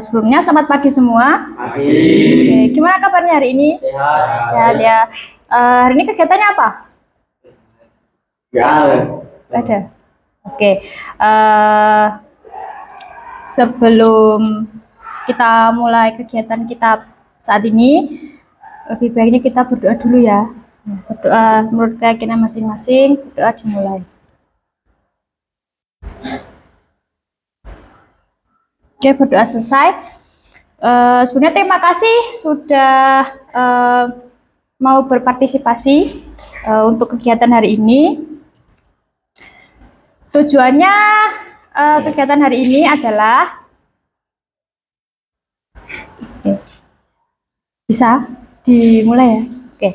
Sebelumnya selamat pagi semua. Pagi. Oke, gimana kabarnya hari ini? Sehat. Sehat ya. Hari ini kegiatannya apa? Ya. Ada. Oke. Sebelum kita mulai kegiatan kita saat ini, lebih baiknya kita berdoa dulu ya. Berdoa menurut keyakinan masing-masing, berdoa dimulai. Oke, berdoa selesai. Sebenarnya terima kasih sudah mau berpartisipasi untuk kegiatan hari ini. Tujuannya kegiatan hari ini adalah bisa dimulai ya. Oke.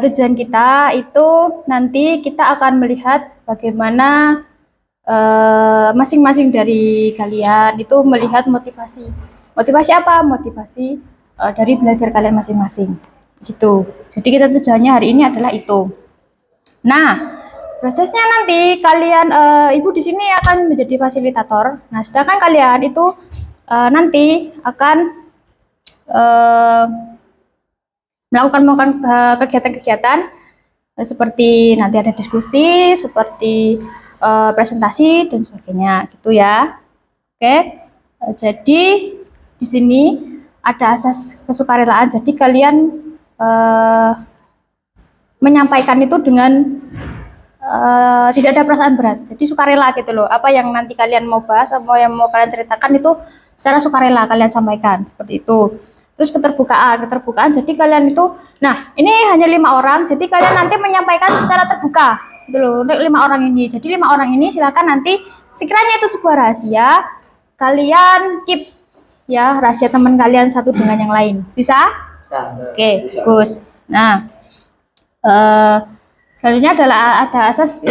Tujuan kita itu nanti kita akan melihat bagaimana masing-masing dari kalian itu melihat motivasi. Motivasi apa? Motivasi dari belajar kalian masing-masing. Gitu. Jadi kita tujuannya hari ini adalah itu. Nah, prosesnya nanti kalian ibu di sini akan menjadi fasilitator. Nah, sedangkan kalian itu nanti akan melakukan kegiatan-kegiatan seperti nanti ada diskusi, seperti presentasi dan sebagainya, gitu ya. Oke, jadi di sini ada asas kesukarelaan. Jadi kalian menyampaikan itu dengan tidak ada perasaan berat. Jadi sukarela gitu loh. Apa yang nanti kalian mau bahas, apa yang mau kalian ceritakan itu secara sukarela kalian sampaikan seperti itu. Terus keterbukaan. Jadi kalian itu, nah ini hanya 5 orang. Jadi kalian nanti menyampaikan secara terbuka gitu loh. Untuk 5 orang ini. Jadi 5 orang ini silakan nanti sekiranya itu sebuah rahasia, kalian keep ya rahasia teman kalian satu dengan yang lain. Bisa? Oke, bagus. Nah, selanjutnya adalah ada asas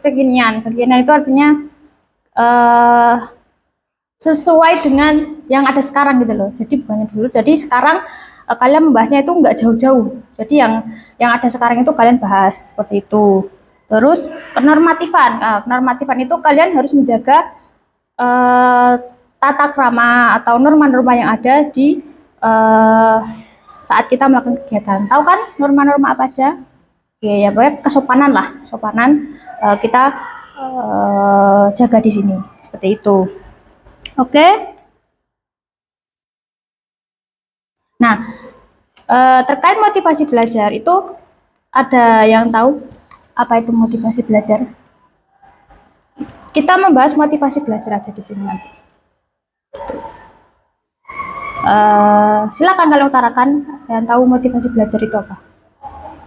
kekinian. Kekinian itu artinya sesuai dengan yang ada sekarang gitu loh. Jadi bukannya dulu. Jadi sekarang kalian membahasnya itu nggak jauh-jauh. Jadi yang ada sekarang itu kalian bahas seperti itu. Terus kenormatifan. Kenormatifan itu kalian harus menjaga tata krama atau norma-norma yang ada di saat kita melakukan kegiatan. Tahu kan norma-norma apa aja? Ya pokoknya kesopanan lah, sopanan kita jaga di sini seperti itu. Oke. Nah, terkait motivasi belajar itu ada yang tahu apa itu motivasi belajar? Kita membahas motivasi belajar aja di sini nanti. Gitu. Silakan kalian utarakan yang tahu motivasi belajar itu apa.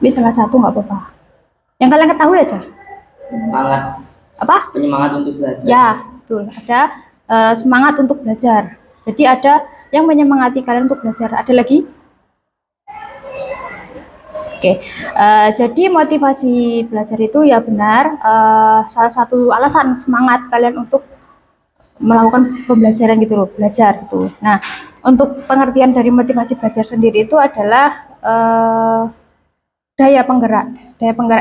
Ini salah satu nggak apa-apa. Yang kalian ketahui aja. Semangat. Apa? Penyemangat untuk belajar. Ya, betul. Ada semangat untuk belajar. Jadi ada yang menyemangati kalian untuk belajar. Ada lagi? Oke. Jadi motivasi belajar itu ya benar salah satu alasan semangat kalian untuk melakukan pembelajaran gitu loh, belajar gitu. Nah, untuk pengertian dari motivasi belajar sendiri itu adalah daya penggerak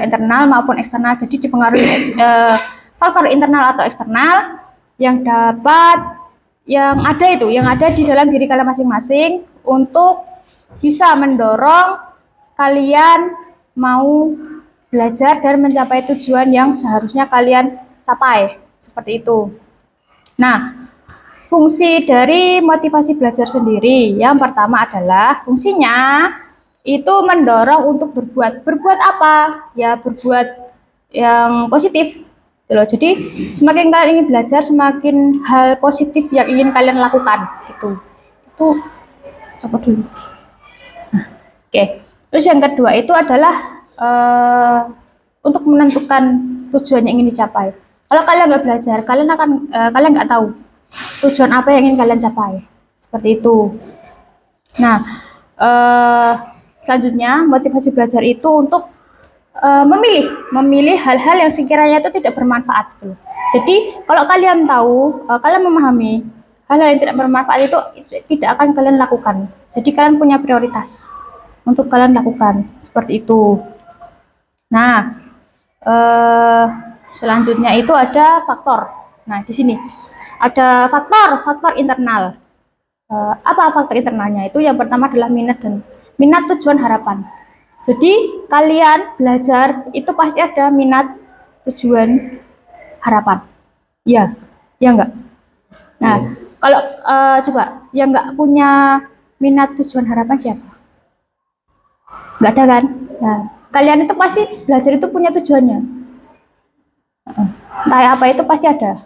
internal maupun eksternal. Jadi dipengaruhi faktor internal atau eksternal yang ada di dalam diri kalian masing-masing untuk bisa mendorong kalian mau belajar dan mencapai tujuan yang seharusnya kalian capai seperti itu. Nah, fungsi dari motivasi belajar sendiri yang pertama adalah fungsinya itu mendorong untuk berbuat apa ya, berbuat yang positif gitu loh. Jadi semakin kalian ingin belajar, semakin hal positif yang ingin kalian lakukan gitu. Itu coba dulu. Nah, oke. Terus yang kedua itu adalah untuk menentukan tujuan yang ingin dicapai. Kalau kalian nggak belajar, kalian nggak tahu tujuan apa yang ingin kalian capai. Seperti itu. Nah, selanjutnya motivasi belajar itu untuk memilih hal-hal yang sekiranya itu tidak bermanfaat. Jadi kalau kalian tahu, kalian memahami hal-hal yang tidak bermanfaat itu tidak akan kalian lakukan. Jadi kalian punya prioritas untuk kalian lakukan seperti itu. Nah, selanjutnya itu ada faktor. Nah, di sini Ada faktor internal. Apa faktor internalnya? Itu yang pertama adalah minat, tujuan, harapan. Jadi kalian belajar itu pasti ada minat, tujuan, harapan. Ya, ya enggak? Nah, kalau coba yang enggak punya minat, tujuan, harapan siapa? Enggak ada kan? Nah, kalian itu pasti belajar itu punya tujuannya. Entah apa itu pasti ada.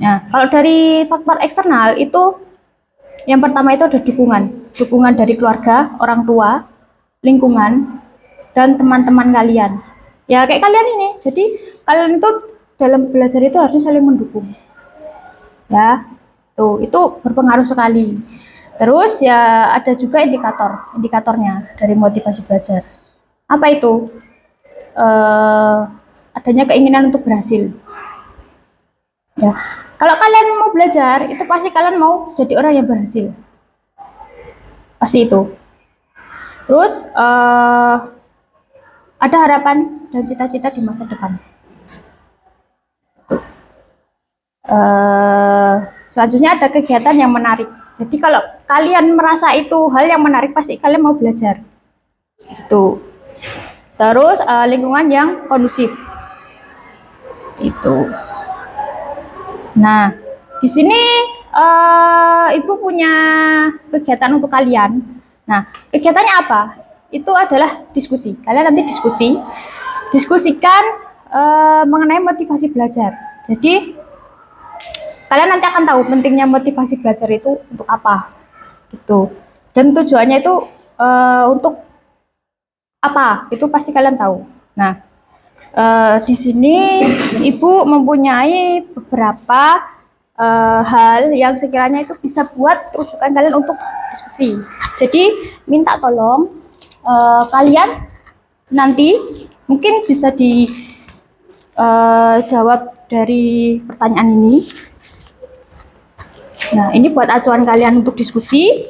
Nah, kalau dari faktor eksternal itu yang pertama itu ada dukungan dari keluarga, orang tua, lingkungan, dan teman-teman kalian. Ya kayak kalian ini. Jadi kalian itu dalam belajar itu harus saling mendukung. Ya, tuh itu berpengaruh sekali. Terus ya ada juga indikatornya dari motivasi belajar. Apa itu? Adanya keinginan untuk berhasil. Ya, kalau kalian mau belajar, itu pasti kalian mau jadi orang yang berhasil. Pasti itu. Terus ada harapan dan cita-cita di masa depan. Selanjutnya ada kegiatan yang menarik. Jadi kalau kalian merasa itu hal yang menarik, pasti kalian mau belajar. Itu. Terus lingkungan yang kondusif. Itu. Nah, di sini ibu punya kegiatan untuk kalian. Nah, kegiatannya apa? Itu adalah diskusi. Kalian nanti diskusikan mengenai motivasi belajar. Jadi kalian nanti akan tahu pentingnya motivasi belajar itu untuk apa, gitu. Dan tujuannya itu untuk apa? Itu pasti kalian tahu. Nah, di sini ibu mempunyai beberapa hal yang sekiranya itu bisa buat rujukan kalian untuk diskusi. Jadi minta tolong kalian nanti mungkin bisa dijawab dari pertanyaan ini. Nah, ini buat acuan kalian untuk diskusi.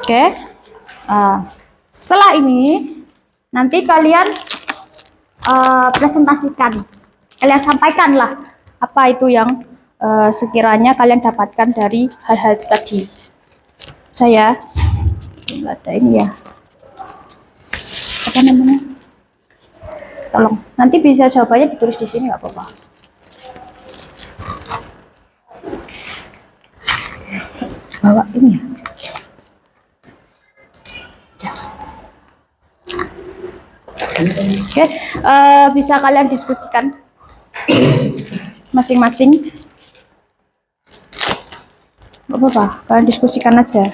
Oke. Setelah ini nanti kalian presentasikan. Kalian sampaikanlah apa itu yang sekiranya kalian dapatkan dari hal-hal tadi. Saya nggak ada ini ya. Apa namanya? Tolong. Nanti bisa jawabannya ditulis di sini nggak apa-apa. Bawa ini ya. Oke, bisa kalian diskusikan masing-masing. Gak apa-apa, kalian diskusikan aja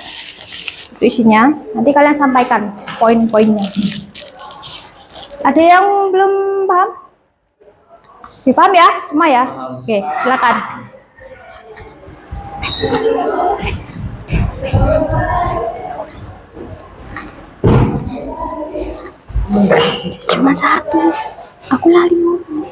itu isinya. Nanti kalian sampaikan poin-poinnya. Ada yang belum paham? Dipaham ya, semua ya? Oke, silakan. Cuma satu, aku lali ngomong.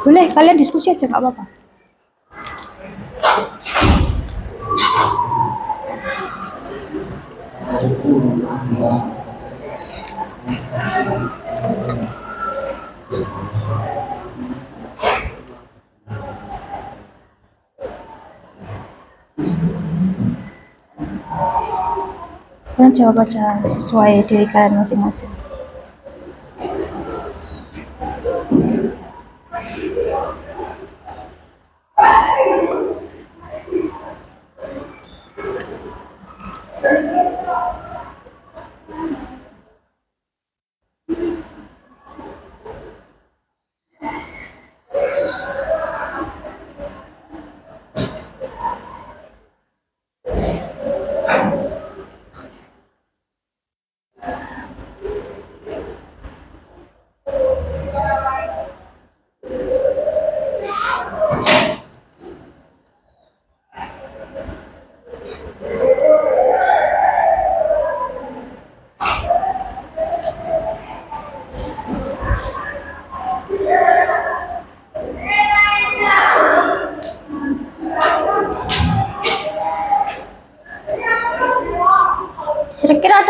Boleh, kalian diskusi aja, nggak apa-apa. Kalian jawab aja sesuai diri kalian masing-masing.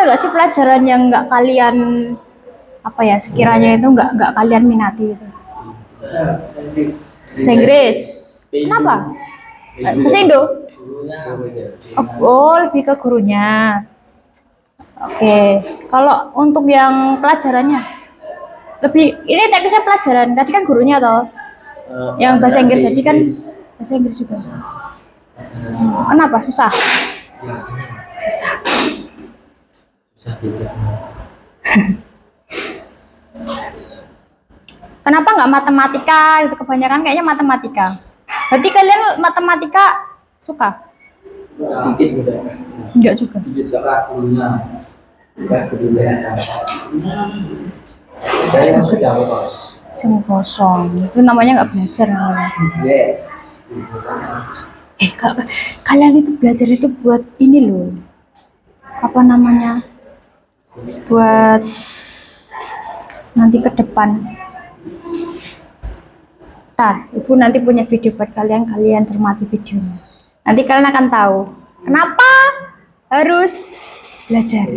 nggak sih pelajaran yang nggak kalian apa ya sekiranya itu nggak kalian minati itu? Bahasa Inggris. Kenapa? Bahasa Indo? Oh, lebih ke gurunya. Oke. Kalau untuk yang pelajarannya lebih ini teknisnya pelajaran. Tadi kan gurunya toh. Yang bahasa Inggris tadi kan bahasa Inggris juga. Kenapa? Susah. Susah. Kenapa nggak matematika? Itu kebanyakan kayaknya matematika. Berarti kalian matematika suka? Sedikit gitu. Enggak suka. Sedikit suka gurunya. Bukan kedudukan sama. Saya sudah kos. Semu kosong. Itu namanya nggak belajar namanya. Yes. Kalau kalian itu belajar itu buat ini loh. Apa namanya? Buat nanti ke depan. Ibu nanti punya video buat kalian cermati videonya. Nanti kalian akan tahu kenapa harus belajar.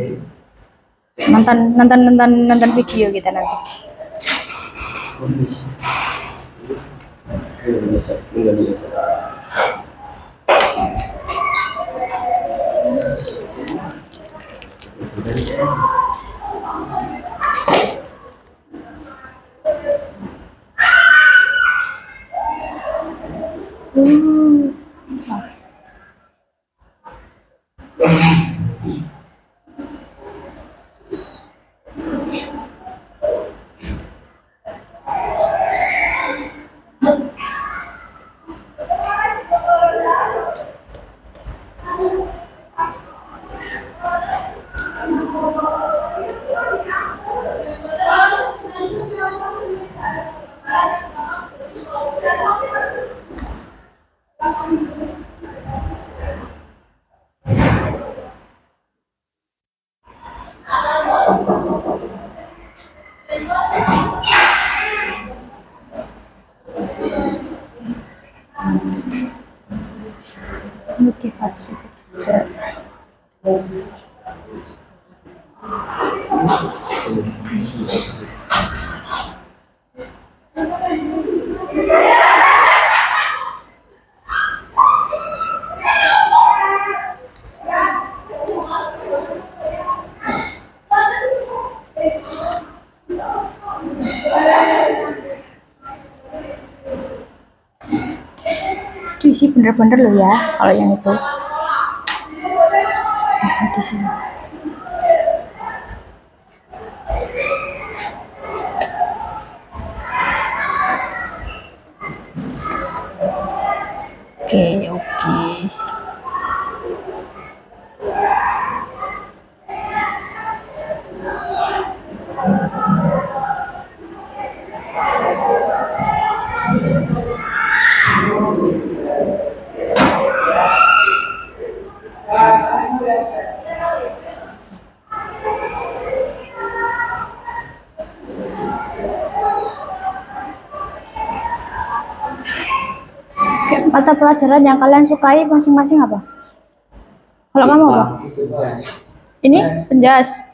Nonton video kita nanti. Motivasi belajar. Diisi bener-bener loh ya kalau yang itu. Di sini. Oke. Mata pelajaran yang kalian sukai masing-masing apa? Kalau kamu apa? Ini penjas.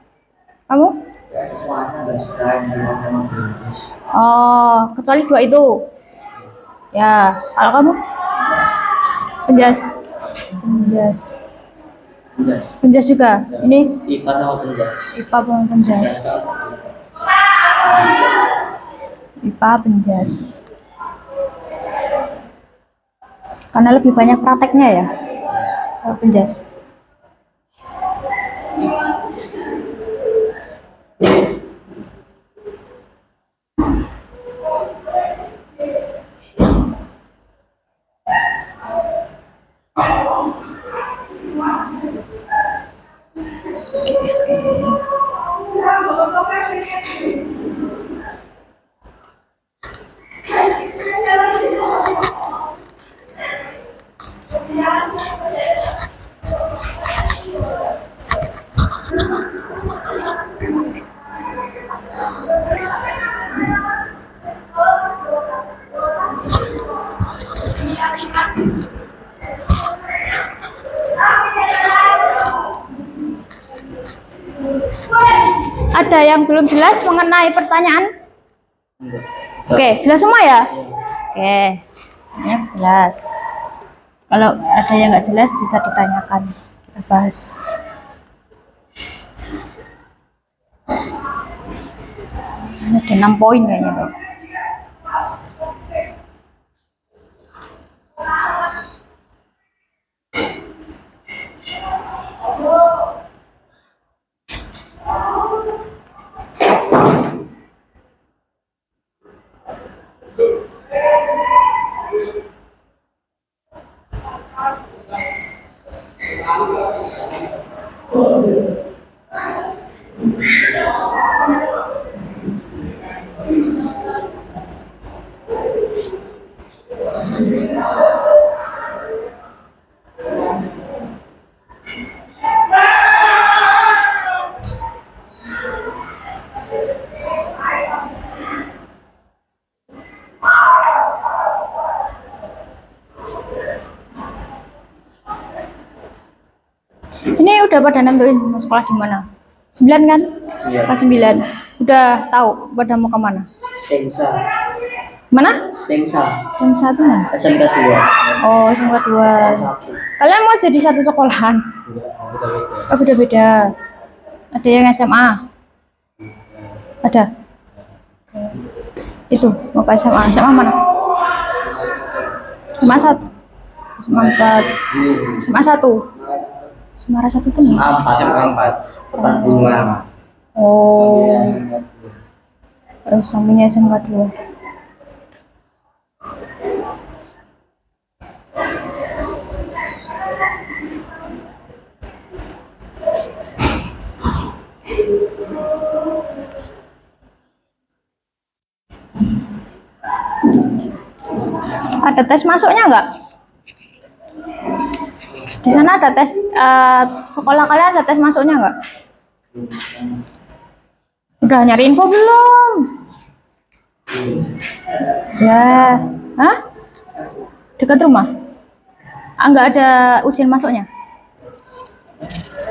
Kamu? Oh, kecuali dua itu. Ya, kalau kamu? Penjas. Penjas juga. Ini IPA sama penjas. IPA sama penjas. IPA penjas. Karena lebih banyak prakteknya ya. Kalau penjas. Ada yang belum jelas mengenai pertanyaan? Enggak. Oke, jelas semua ya? Oke, ini jelas. Kalau ada yang nggak jelas bisa ditanyakan. Kita bahas. Ini ada 6 poin kayaknya tuh. Ini udah pada nentuin mau sekolah di mana? 9 kan? Iya. Kelas 9. Udah tahu pada mau kemana? Stemsa. Mana? Stemsa. Jam 1 mana? SMK 2. Oh, SMK 2. Kalian mau jadi satu sekolahan? Enggak, beda-beda. Oh, beda-beda. Ada yang SMA? Ada? Itu, mau ke SMA. SMA mana? SMA 1. SMA 4. SMA 1. Semarang 1 tuh mana? SMA 4. Pertandingan. Oh, sampingnya SMK 2. Ada tes masuknya nggak? Di sana ada tes, sekolah kalian ada tes masuknya nggak? Udah nyari info belum? Ya, hah? Dekat rumah? Nggak ada ujian masuknya?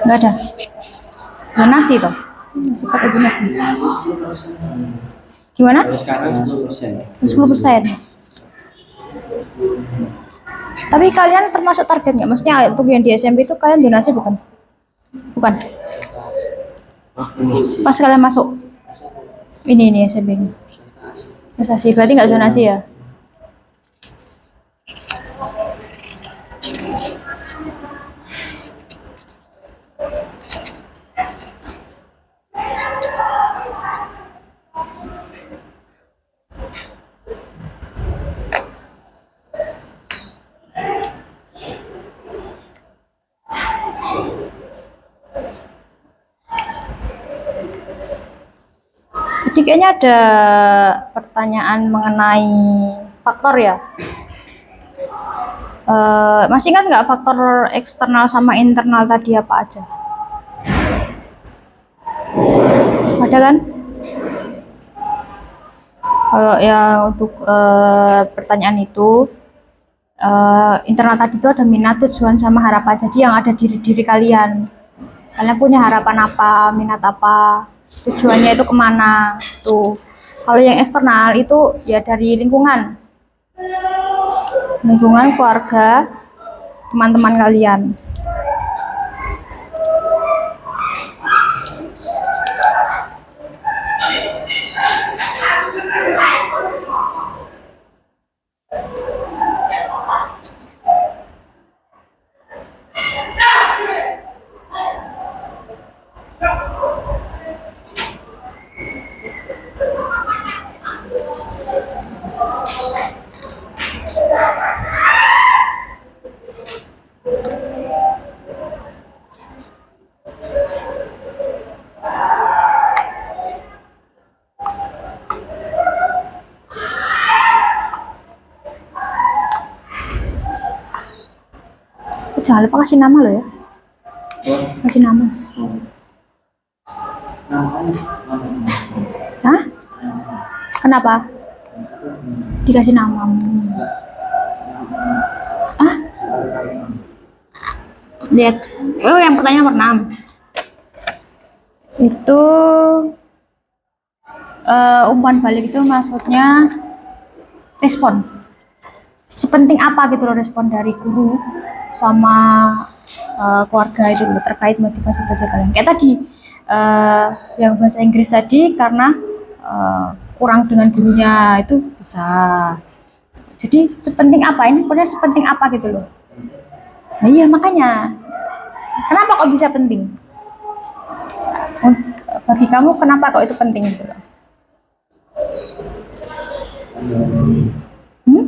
Nggak ada. Zonasi toh? Masih pakai zonasi. Gimana? Sekarang 10%. 10%. Tapi kalian termasuk target nggak? Maksudnya untuk yang di SMP itu kalian zonasi bukan? Bukan. Pas kalian masuk ini SMP ini. Zonasi berarti nggak zonasi ya? Jadi kayaknya ada pertanyaan mengenai faktor ya. Masih ingat nggak faktor eksternal sama internal tadi apa aja? Ada kan? Kalau yang untuk pertanyaan itu internal tadi itu ada minat, tujuan, sama harapan. Jadi yang ada di diri kalian. Kalian punya harapan apa, minat apa, tujuannya itu kemana tuh. Kalau yang eksternal itu ya dari lingkungan, keluarga, teman-teman kalian. Jangan lupa kasih nama lo ya. Kasih nama. Hah? Kenapa? Dikasih namamu. Ah? Lihat. Oh, yang pertanyaan nomor 6. Itu umpan balik itu maksudnya respon. Sepenting apa gitu loh respon dari guru sama keluarga itu loh, terkait motivasi belajar kalian. Kayak tadi yang bahasa Inggris tadi karena kurang dengan gurunya itu bisa. Jadi sepenting apa ini? Pokoknya sepenting apa gitu loh. Nah iya makanya. Kenapa kok bisa penting? Bagi kamu kenapa kok itu penting gitu loh? Hmm?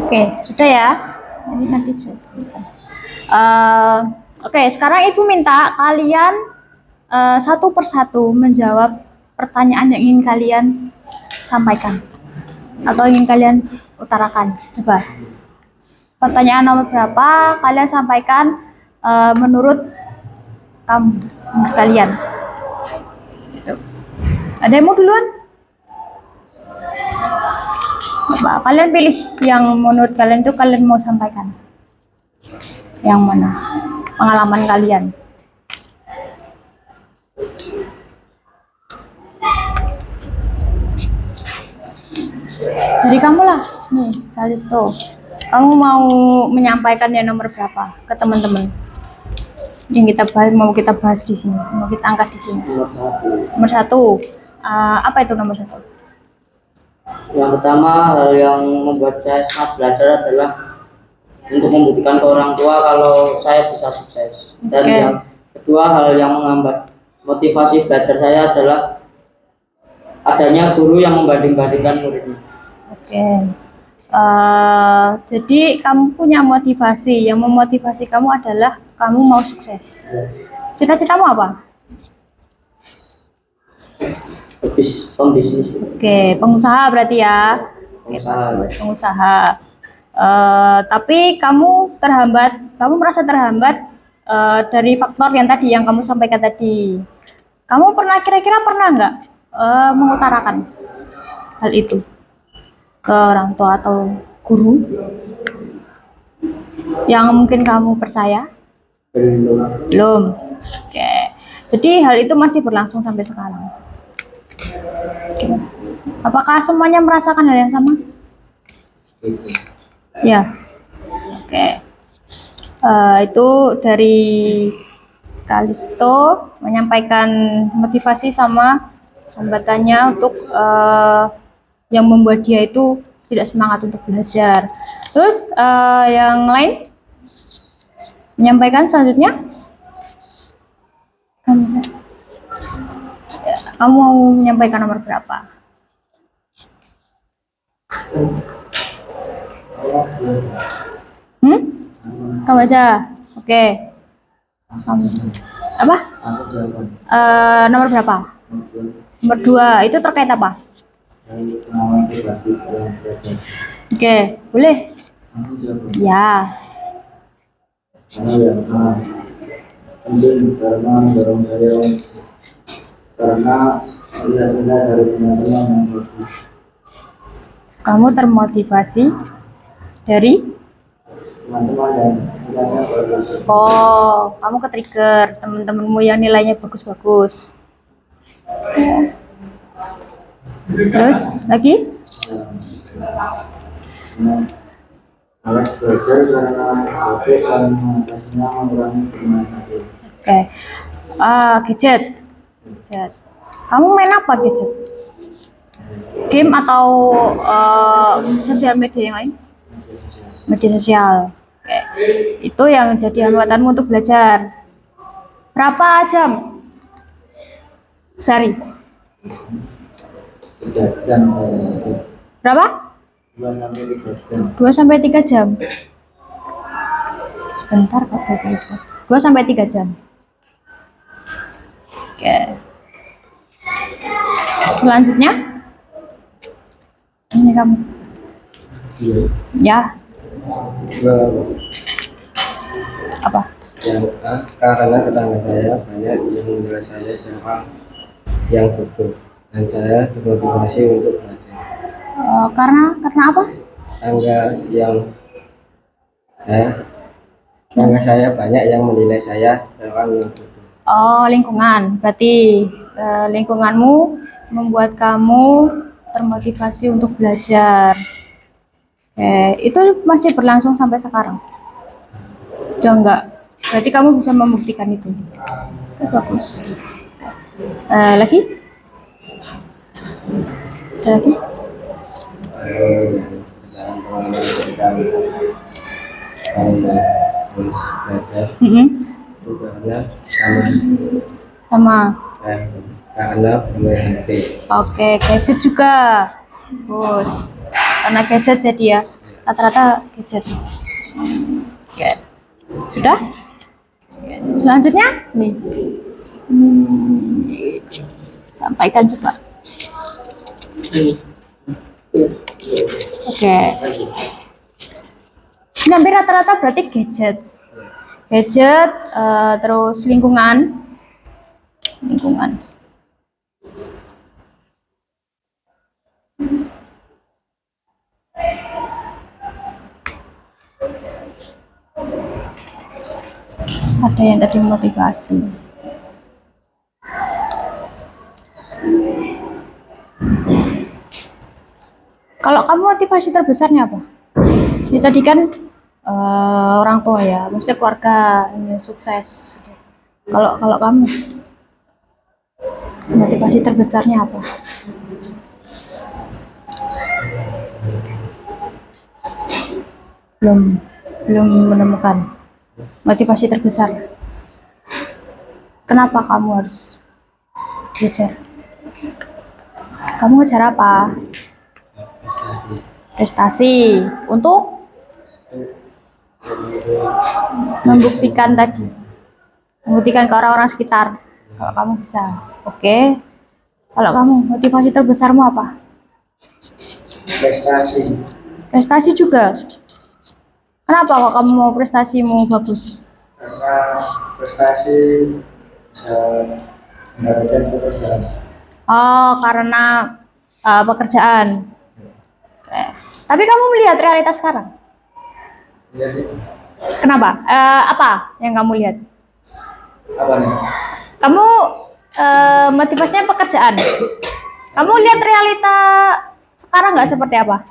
Oke, sudah ya. Ini nanti bisa. Oke, sekarang Ibu minta kalian satu persatu menjawab pertanyaan yang ingin kalian sampaikan atau ingin kalian utarakan. Coba. Pertanyaan nomor berapa? Kalian sampaikan menurut kamu, menurut kalian. Gitu. Ada yang mau duluan? Apa? Kalian pilih yang menurut kalian itu kalian mau sampaikan. Yang mana? Pengalaman kalian. Dari kamu lah, nih kali tuh. Kamu mau menyampaikan yang nomor berapa ke teman-teman? Yang kita bahas di sini, mau kita angkat di sini. Nomor satu. Apa itu nomor satu? Yang pertama, hal yang membuat saya sangat belajar adalah untuk membuktikan ke orang tua kalau saya bisa sukses. Dan yang kedua, hal yang menghambat motivasi belajar saya adalah adanya guru yang membanding-bandingkan muridnya. Oke. Jadi kamu punya motivasi, yang memotivasi kamu adalah kamu mau sukses. Cita-citamu apa? Pembisnis. Oke, pengusaha berarti ya. Pengusaha. Tapi kamu merasa terhambat dari faktor yang tadi yang kamu sampaikan tadi. Kamu kira-kira pernah nggak mengutarakan hal itu ke orang tua atau guru yang mungkin kamu percaya? Belum. Oke. Jadi hal itu masih berlangsung sampai sekarang. Oke. Apakah semuanya merasakan hal yang sama? Gitu. Ya. Oke. Itu dari Kalisto menyampaikan motivasi sama hambatannya untuk yang membuat dia itu tidak semangat untuk belajar. Terus yang lain menyampaikan selanjutnya, kamu mau menyampaikan nomor berapa? Hmm? Kamu aja. Oke. Kamu. Apa? Aku jawaban. Nomor berapa? Nomor 2. Itu terkait apa? Pengalaman pribadi dalam belajar. Oke, boleh. Aku jawaban. Ya. Karena mungkin karena mendorong saya karena melihat-lihat dari teman-teman yang bagus. Kamu termotivasi dari? Teman-teman yang nilainya bagus. Oh, kamu ke-trigger teman-temanmu yang nilainya bagus-bagus. Terus lagi? Harus belajar karena batik dan mengatasinya mengurangi bermain-main. Oke. Gadget. Gadget. Kamu main apa gadget? Game atau sosial media yang lain? Media sosial. Oke. Itu yang jadi hambatanmu untuk belajar. Berapa jam sehari? 3 jam, Berapa? 2 sampai 3 jam. 2 sampai 3 jam. Sebentar kok baca. 2 sampai 3 jam. Oke. Selanjutnya, ini kamu. Iya. Ya, apa? Karena tetangga saya banyak yang menilai saya siapa yang butuh dan saya termotivasi untuk belajar. Karena apa? Tetangga saya banyak yang menilai saya seorang yang butuh. Oh, lingkungan. Berarti lingkunganmu membuat kamu termotivasi untuk belajar. Itu masih berlangsung sampai sekarang? Udah enggak? Berarti kamu bisa membuktikan itu. Bagus. Lagi? Ada lagi? Dan pengalaman ketika saya terus belajar itu Sama. karena bermain HP. Oke, gadget juga. Bagus. Karena gadget jadi ya. Rata-rata gadget. Oke. Sudah? Selanjutnya nih. Sampaikan coba. Oke. Ini hampir rata-rata berarti gadget. Gadget, terus lingkungan. Ada yang tadi motivasi. Kalau kamu motivasi terbesarnya apa? Ini tadi kan orang tua ya, maksudnya keluarga ini sukses. Kalau kamu motivasi terbesarnya apa? Belum menemukan motivasi terbesar. Kenapa kamu harus belajar? Kamu ngejar apa? Prestasi. Untuk membuktikan tadi. Membuktikan ke orang-orang sekitar kalau kamu bisa. Oke. Kalau kamu motivasi terbesarmu apa? Prestasi. Prestasi juga. Kenapa kok kamu mau prestasimu bagus? Karena prestasi bisa mendapatkan pekerjaan. Oh, karena pekerjaan. Oke. Tapi kamu melihat realitas sekarang. Jadi Kenapa? Apa yang kamu lihat? apa nih? Kamu motivasinya pekerjaan. Kamu lihat realita sekarang nggak seperti apa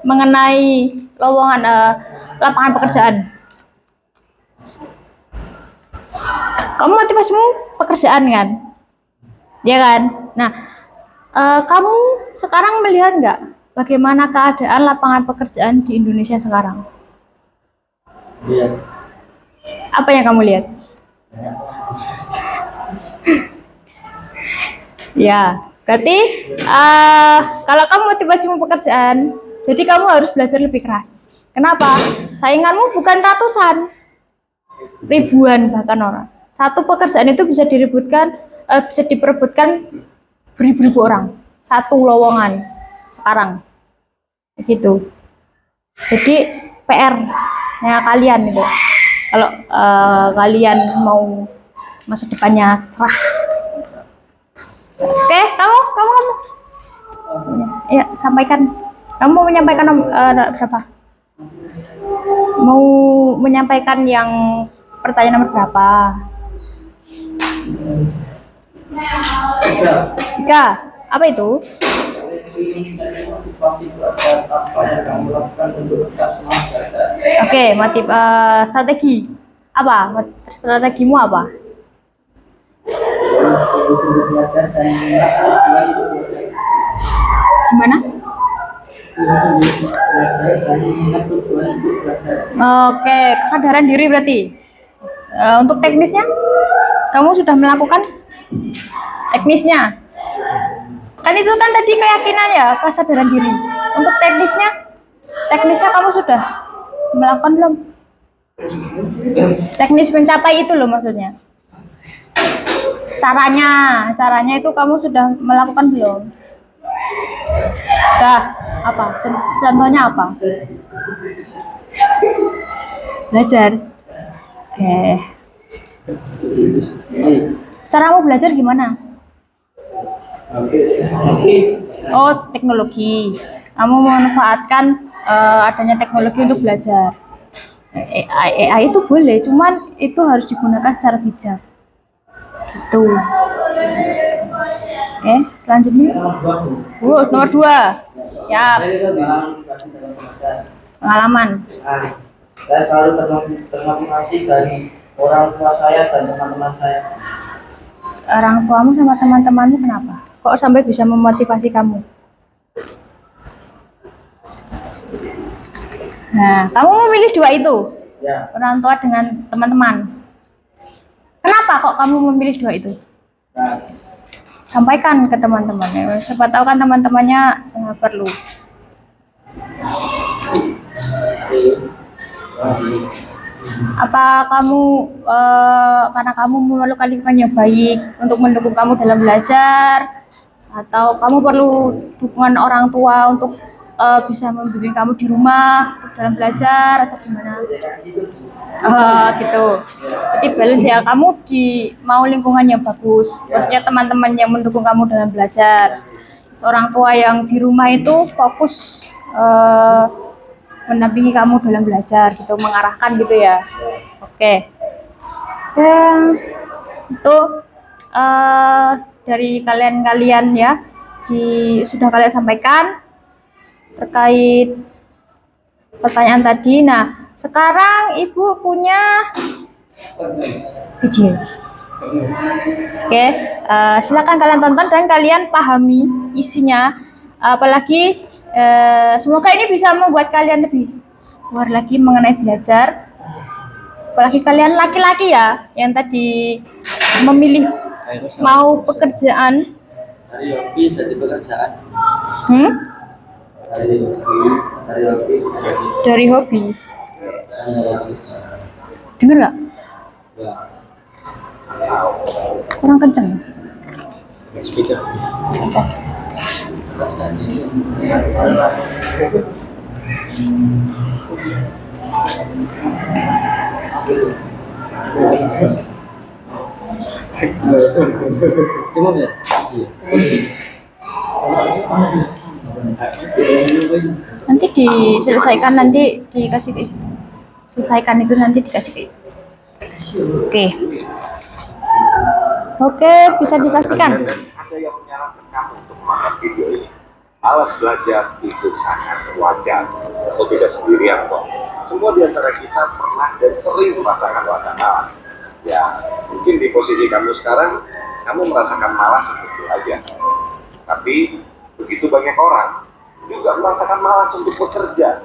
mengenai lowongan lapangan pekerjaan? Kamu motivasimu pekerjaan kan? Ya kan? Nah, kamu sekarang melihat nggak bagaimana keadaan lapangan pekerjaan di Indonesia sekarang? Lihat. Apa yang kamu lihat? Ya, berarti kalau kamu motivasimu pekerjaan, jadi kamu harus belajar lebih keras. Kenapa? Sainganmu bukan ratusan, ribuan bahkan orang. Satu pekerjaan itu bisa diperebutkan beribu-ribu orang. Satu lowongan sekarang, begitu. Jadi PR ya kalian itu. Kalau kalian mau masa depannya cerah. Oke, kamu. Ya, sampaikan. Kamu mau menyampaikan berapa? Mau menyampaikan yang pertanyaan nomor berapa? 3. Apa itu? Oke, motif strategi. Apa? Strategimu apa? Gimana? Oke, kesadaran diri berarti. Untuk teknisnya, kamu sudah melakukan teknisnya. Kan itu kan tadi keyakinan ya, kesadaran diri. Untuk teknisnya kamu sudah melakukan belum? Teknis mencapai itu loh maksudnya. Caranya itu kamu sudah melakukan belum? Dah, apa? Contohnya apa? Belajar. Oke. Caramu belajar gimana? Oh, teknologi. Kamu memanfaatkan adanya teknologi untuk belajar. AI itu boleh, cuman itu harus digunakan secara bijak. Gitu. Oke, selanjutnya. Nomor 2. Siap. Pengalaman. Saya selalu termotivasi dari orang tua saya dan teman-teman saya. Orang tuamu sama teman-temanmu kenapa? Kok sampai bisa memotivasi kamu? Nah, kamu memilih 2 itu? Ya. Orang tua dengan teman-teman. Kenapa kok kamu memilih 2 itu? Nah, Sampaikan ke teman-temannya. Siapa tahu kan teman-temannya perlu. Apa kamu karena kamu memerlukan lingkungan yang baik untuk mendukung kamu dalam belajar, atau kamu perlu dukungan orang tua untuk bisa membimbing kamu di rumah dalam belajar, atau gimana? Gitu. Jadi balance ya, kamu mau lingkungan yang bagus, maksudnya teman-teman yang mendukung kamu dalam belajar. Seorang tua yang di rumah itu fokus mendampingi kamu dalam belajar gitu, mengarahkan gitu ya. Oke. Itu dari kalian ya, sudah kalian sampaikan terkait pertanyaan tadi. Nah, sekarang ibu punya video. Oke, silakan kalian tonton dan kalian pahami isinya. Apalagi semoga ini bisa membuat kalian lebih luar lagi mengenai belajar. Apalagi kalian laki-laki ya, yang tadi memilih mau pekerjaan. Dari hobi jadi pekerjaan. Dari hobi. Dengar nggak? Ya. Kurang kenceng. Speaker. Rasanya Nanti diselesaikan, nanti dikasih ke ibu. Selesaikan itu nanti dikasih ke ibu. Oke, bisa disaksikan. Ada yang menyarankan kamu untuk memakai menonton video ini. Malas belajar itu sangat wajar. Aku tidak sendirian kok. Semua di antara kita pernah dan sering merasakan rasa malas. Ya, mungkin di posisi kamu sekarang, kamu merasakan malas untuk belajar. Tapi begitu banyak orang juga merasakan malas untuk bekerja.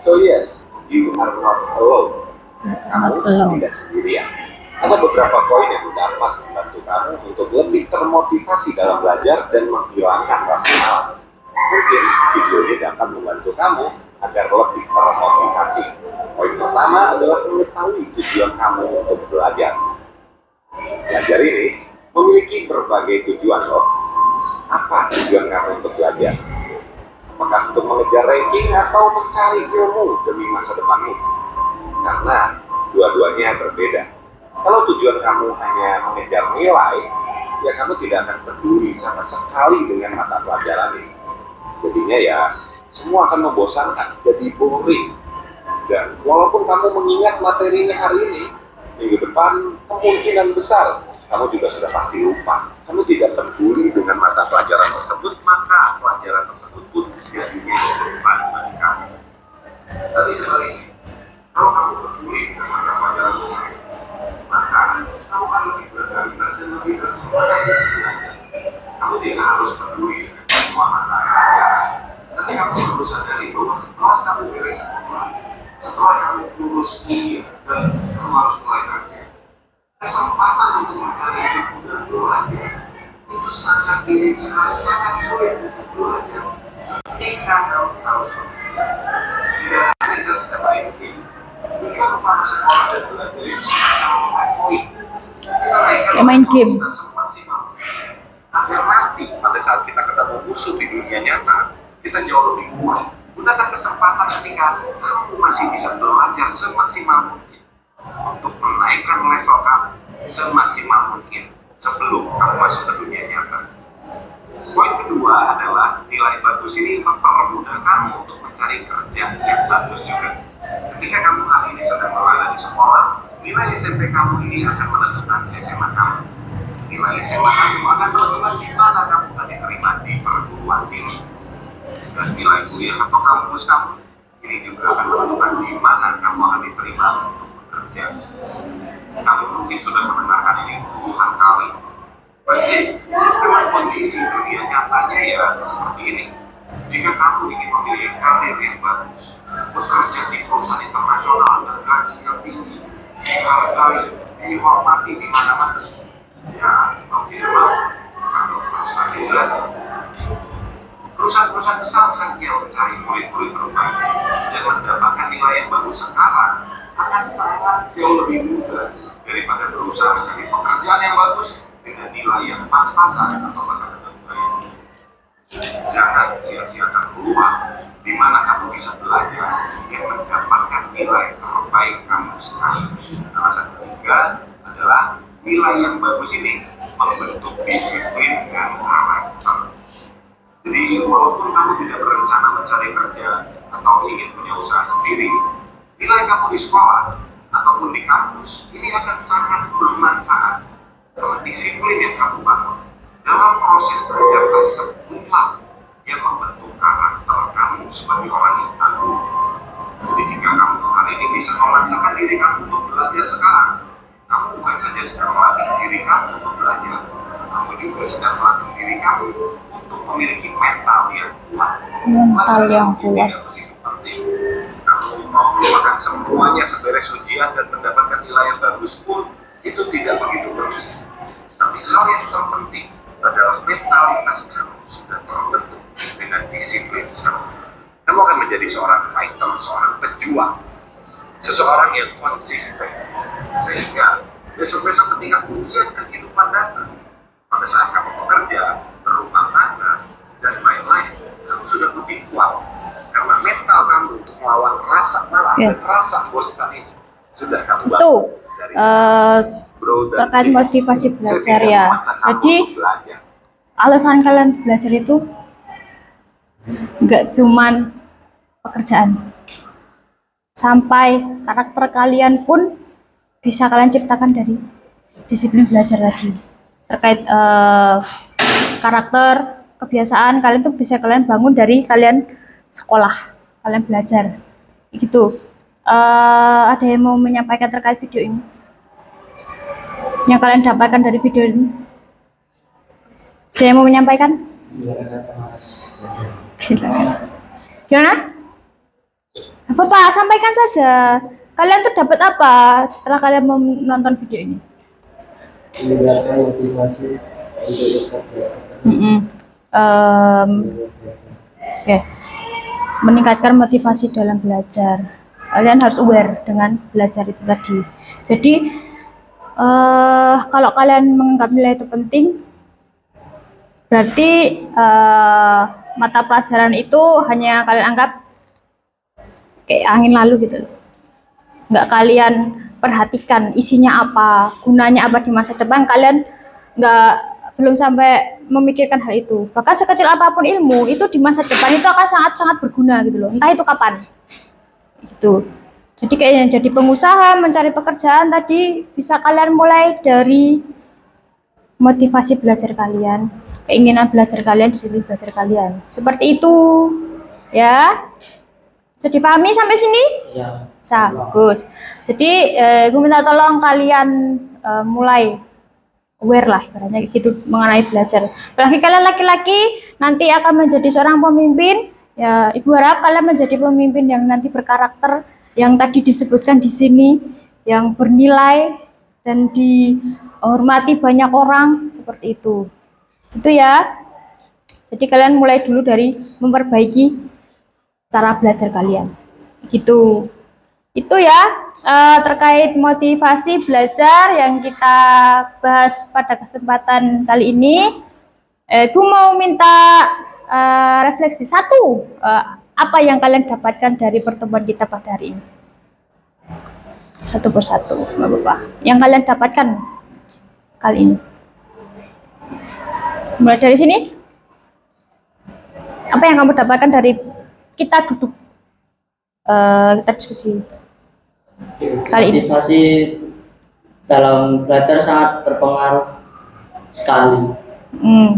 So yes, you are not alone. Kamu tidak sendirian. Ada beberapa poin yang dapat membantu kamu untuk lebih termotivasi dalam belajar dan menghilangkan rasa malas. Mungkin video ini dapat membantu kamu agar lebih termotivasi. Poin pertama adalah mengetahui tujuan kamu untuk belajar. Belajar ini memiliki berbagai tujuan loh. Apa tujuan kamu untuk belajar? Apakah untuk mengejar ranking atau mencari ilmu demi masa depanmu? Karena dua-duanya berbeda. Kalau tujuan kamu hanya mengejar nilai, ya kamu tidak akan peduli sama sekali dengan mata pelajaran ini. Jadinya ya, semua akan membosankan, jadi boring. Dan walaupun kamu mengingat materinya hari ini, minggu depan kemungkinan besar kamu juga sudah pasti lupa. Kamu tidak peduli dengan mata pelajaran tersebut, maka pelajaran tersebut pun jadinya beban bagi kamu. Tapi sebaliknya, kalau kamu peduli dengan mata pelajaran tersebut, maka kamu akan lebih bergabung dan lebih bersemangat belajar. Kamu tidak harus peduli dengan semua mata pelajaran. Tapi kamu perlu sadari bahwa setelah kamu beres sekolah, setelah kamu lulus kuliah dan kamu harus mulai kerja, kesempatan untuk mencari ilmu dan belajar itu sangat minim sekali, sangat sulit untuk belajar. Ketika kamu harus tidak ada setiap ini, tujuan utama sekolah dan belajar itu semacam poin. Kita main game. Semaksimal agar nanti pada saat kita ketemu musuh di dunia nyata, kita jauh lebih kuat. Gunakan kesempatan ketika kamu masih bisa belajar semaksimal mungkin untuk menaikkan level kamu semaksimal mungkin sebelum kamu masuk ke dunia nyata. Poin kedua adalah nilai bagus ini mempermudah kamu untuk mencari kerja yang bagus juga. Ketika kamu hari ini sedang berada di sekolah, nilai SMP kamu ini akan menentukan SMA kamu. Nilai SMA kamu akan menentukan di mana kamu akan diterima di perguruan tinggi. Dan nilai kuliah atau kampus kamu ini juga akan menentukan di mana kamu akan diterima untuk bekerja. Kamu mungkin sudah mendengarkan ini puluhan kali. Pasti dalam kondisi dunia nyatanya ya seperti ini. Jika kamu ingin memilih karir yang bagus, bekerja di perusahaan internasional dan gaji yang tinggi, dihargai, dihormati di mana-mana, ya mau tidak mau, kamu harus rajin belajar. Perusahaan-perusahaan besar hanya mencari murid-murid terbaik dan mendapatkan nilai yang bagus sekarang akan sangat jauh lebih mudah daripada berusaha mencari pekerjaan yang bagus dengan nilai yang pas-pasan atau bahkan lebih baik. Jangan sia-siakan peluang di mana kamu bisa belajar dan mendapatkan nilai terbaik kamu sekarang. Alasan ketiga adalah nilai yang bagus ini membentuk disiplin dan karakter. Jadi walaupun kamu tidak berencana mencari kerja atau ingin punya usaha sendiri, nilai kamu di sekolah ataupun di kampus ini akan sangat bermanfaat karena disiplin yang kamu bangun dalam proses belajar tersebutlah yang membentuk karakter kamu sebagai orang yang tangguh. Jadi jika kamu hari ini bisa memaksakan diri kamu untuk belajar sekarang, kamu bukan saja sedang melatih diri kamu untuk belajar, kamu juga sedang melatih diri kamu untuk memiliki mental yang kuat. Mental yang kuat. Kamu mau melupakan semuanya seberes ujian dan mendapatkan nilai yang bagus pun itu tidak begitu penting. Tapi hal yang terpenting adalah mentalitas kamu sudah terbentuk dengan disiplin kamu. Kamu akan menjadi seorang fighter, seorang pejuang, seseorang yang konsisten. Sehingga besok-besok ketika ujian kehidupan datang, pada saat kamu bekerja, berumah tangga, dan lain-lain, kamu sudah lebih kuat. Karena mental kamu untuk melawan rasa malas dan rasa bosan ini sudah kamu bangun. Tuh, terkait motivasi belajar ya. Jadi, alasan kalian belajar itu nggak cuman pekerjaan. Sampai karakter kalian pun bisa kalian ciptakan dari disiplin belajar tadi. Terkait karakter, kebiasaan kalian tuh bisa kalian bangun dari kalian sekolah, kalian belajar. Gitu. Ada yang mau menyampaikan terkait video ini? Yang kalian dapatkan dari video ini? Ada yang mau menyampaikan? Gimana? Apa Pak? Sampaikan saja. Kalian tuh dapat apa setelah kalian menonton video ini? Meningkatkan motivasi untuk tetap belajar. Oke. Meningkatkan motivasi dalam belajar. Kalian harus aware dengan belajar itu tadi. Jadi kalau kalian menganggap nilai itu penting, berarti mata pelajaran itu hanya kalian anggap kayak angin lalu gitu. Nggak kalian perhatikan isinya apa, gunanya apa di masa depan, kalian belum sampai memikirkan hal itu. Bahkan sekecil apapun ilmu itu di masa depan itu akan sangat-sangat berguna gitu loh, entah itu kapan gitu. Jadi kayaknya jadi pengusaha, mencari pekerjaan tadi bisa kalian mulai dari motivasi belajar kalian, keinginan belajar kalian, disiplin belajar kalian, seperti itu ya. Bisa dipahami sampai sini? Ya. Bagus. Jadi Ibu minta tolong kalian mulai aware lah caranya gitu mengenai belajar. Apalagi kalian laki-laki nanti akan menjadi seorang pemimpin. Ya, Ibu harap kalian menjadi pemimpin yang nanti berkarakter, yang tadi disebutkan di sini, yang bernilai dan dihormati banyak orang seperti itu. Itu ya. Jadi kalian mulai dulu dari memperbaiki cara belajar kalian. Gitu. Itu ya terkait motivasi belajar yang kita bahas pada kesempatan kali ini. Ibu mau minta refleksi satu, apa yang kalian dapatkan dari pertemuan kita pada hari ini? Satu persatu, nggak apa-apa. Yang kalian dapatkan kali ini. Mulai dari sini. Apa yang kamu dapatkan dari kita duduk, kita diskusi kali ini? Motivasi dalam belajar sangat berpengaruh sekali.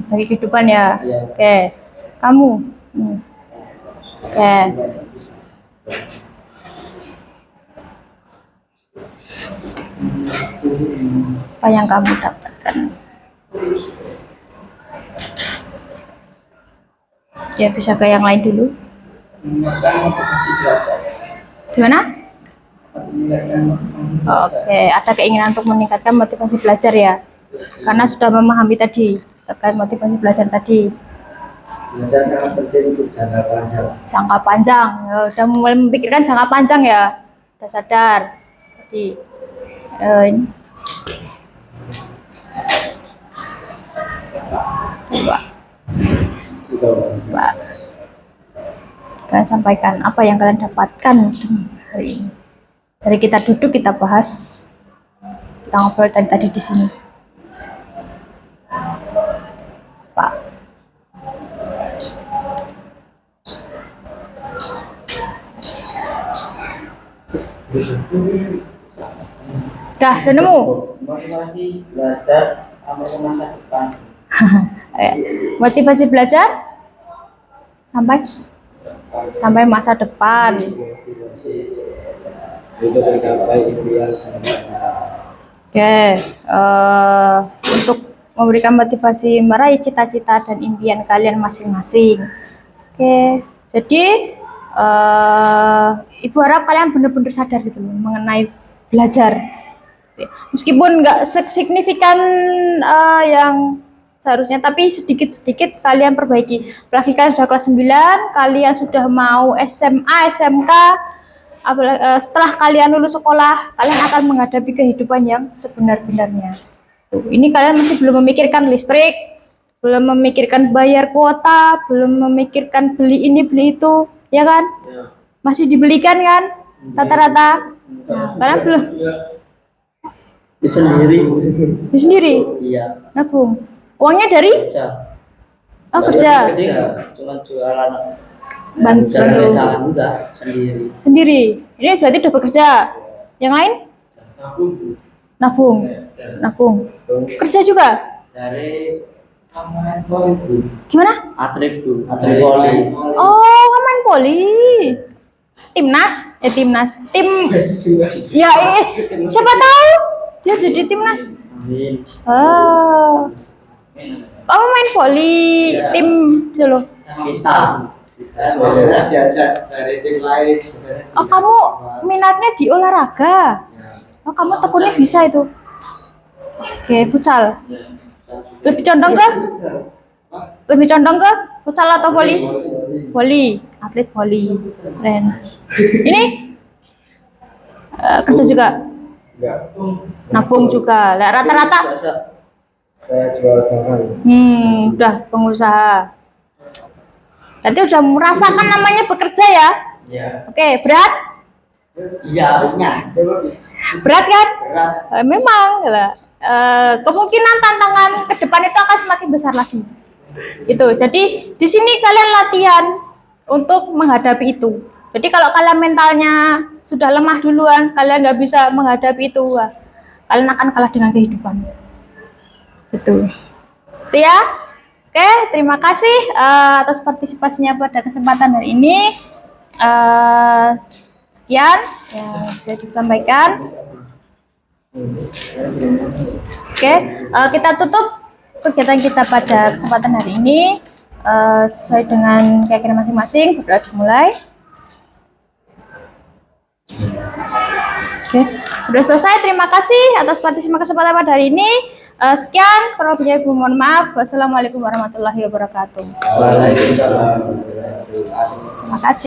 Bagi kehidupan ya. Iya. Oke, kamu. Oke. Apa yang kamu dapatkan? Ya bisa ke yang lain dulu. Gimana? Oke, ada keinginan untuk meningkatkan motivasi belajar ya, karena sudah memahami tadi terkait motivasi belajar tadi. Belajar sangat penting untuk jangka panjang. Jangka panjang, ya, udah mulai memikirkan jangka panjang ya, udah sadar tadi. Ini. Coba. Kalian sampaikan apa yang kalian dapatkan hari ini. Dari kita duduk kita bahas, kita ngobrol tadi di sini. Pak. Udah nemu? Motivasi belajar sampai ke masa depan. Motivasi belajar sampai masa depan. Untuk mencapai impian dan cita-cita. Oke, untuk memberikan motivasi meraih cita-cita dan impian kalian masing-masing. Oke, jadi Ibu harap kalian benar-benar sadar gitu mengenai belajar. Meskipun nggak signifikan yang seharusnya, tapi sedikit-sedikit kalian perbaiki. Apalagi kalian sudah kelas 9, kalian sudah mau SMA, SMK, setelah kalian lulus sekolah, kalian akan menghadapi kehidupan yang sebenar-benarnya. Ini kalian masih belum memikirkan listrik, belum memikirkan bayar kuota, belum memikirkan beli ini, beli itu, ya kan? Masih dibelikan kan? Rata-rata. Nah, kalian belum. Di sendiri? Iya. Nabung. Uangnya dari? Kerja. Oh, kerja. Jadi cuma jualan. Bantu. Enggak, sendiri. Sendiri. Ini berarti udah bekerja. Yang lain? Nabung. Kerja juga? Dari Gimana? Atlet Bu. Atlet voli. Oh, main voli. Timnas, timnas. Tim ya siapa tahu dia jadi timnas. Amin. Oh. Kamu main voli tim dulu. Kita. Saya diajak dari tim lain. Oh, kamu minatnya di olahraga. Oh, kamu tekunnya bisa itu. Oke, futsal. Lebih condong ke? Lebih condong ke futsal atau voli? Voli, atlet voli. Keren. Ini kerja juga, Enggak. nabung juga. Lah, rata-rata. Saya jual bahan. Udah pengusaha. Berarti udah merasakan namanya bekerja ya? Ya. Oke, berat? Iya, Berat kan? berat. Memang lah. Kemungkinan tantangan ke depan itu akan semakin besar lagi. Itu. Jadi di sini kalian latihan untuk menghadapi itu. Jadi kalau kalian mentalnya sudah lemah duluan, kalian nggak bisa menghadapi itu, wah, kalian akan kalah dengan kehidupan. Itu. Itu ya. Oke, terima kasih atas partisipasinya pada kesempatan hari ini. Sekian yang bisa disampaikan. Oke, kita tutup kegiatan kita pada kesempatan hari ini sesuai dengan keyakinan masing-masing. Berdoa dimulai. Oke, sudah selesai. Terima kasih atas partisipasi kesempatan pada hari ini. Sekian, kalau punya ibu mohon maaf. Wassalamualaikum warahmatullahi wabarakatuh. Waalaikumsalam. Terima kasih.